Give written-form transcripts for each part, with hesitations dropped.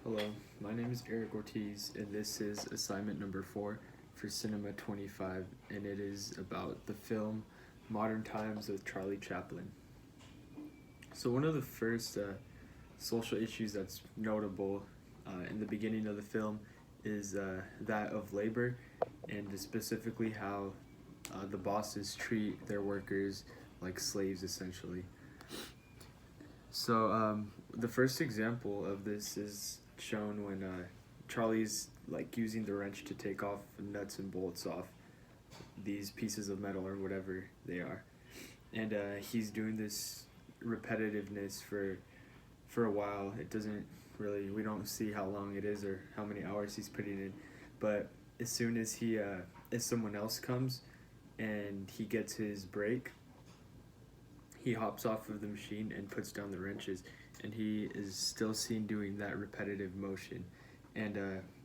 Hello, my name is Eric Ortiz, and this is assignment number 4 for Cinema 25, and it is about the film Modern Times with Charlie Chaplin. So, one of the first social issues that's notable in the beginning of the film is that of labor, and specifically how the bosses treat their workers like slaves essentially. So the first example of this is shown when Charlie's like using the wrench to take off nuts and bolts off these pieces of metal or whatever they are, and he's doing this repetitiveness for a while. It doesn't really, we don't see how long it is or how many hours he's putting in, but as soon as as someone else comes and he gets his break, he hops off of the machine and puts down the wrenches, and he is still seen doing that repetitive motion. And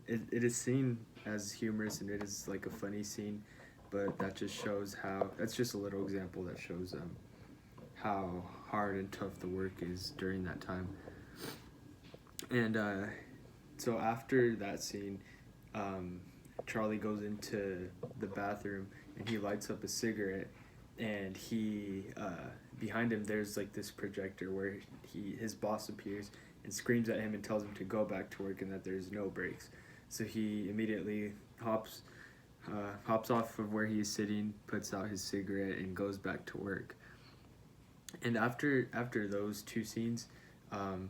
it is seen as humorous, and it is like a funny scene, but that just shows how, that's just a little example that shows how hard and tough the work is during that time. And so after that scene, Charlie goes into the bathroom and he lights up a cigarette, and he behind him there's like this projector where his boss appears and screams at him and tells him to go back to work and that there's no breaks. So he immediately hops off of where he is sitting, puts out his cigarette, and goes back to work. And after those two scenes,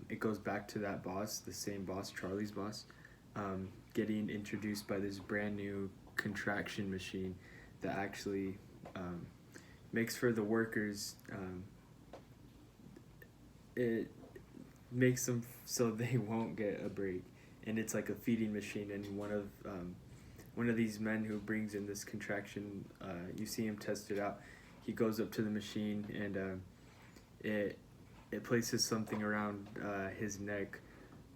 it goes back to that boss, the same boss, Charlie's boss, getting introduced by this brand new contraction machine that actually makes for the workers. It makes them so they won't get a break, and it's like a feeding machine. And one of these men who brings in this contraction, you see him test it out. He goes up to the machine, and it places something around his neck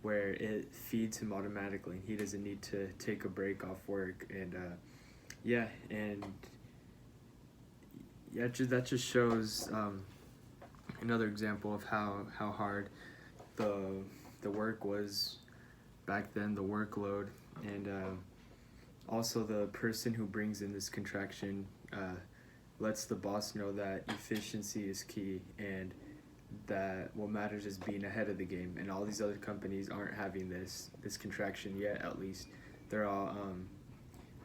where it feeds him automatically. He doesn't need to take a break off work, and yeah, and yeah, that just shows another example of how hard the work was back then, the workload, and also the person who brings in this contraction lets the boss know that efficiency is key, and that what matters is being ahead of the game. And all these other companies aren't having this contraction yet. At least they're all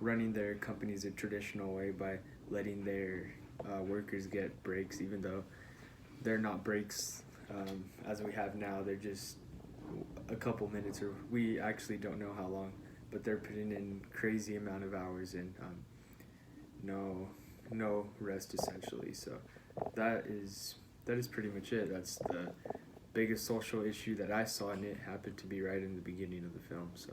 running their companies a traditional way by letting their workers get breaks, even though they're not breaks as we have now. They're just a couple minutes, or we actually don't know how long, but they're putting in crazy amount of hours and no rest essentially. So that is pretty much it. That's the biggest social issue that I saw, and it happened to be right in the beginning of the film. So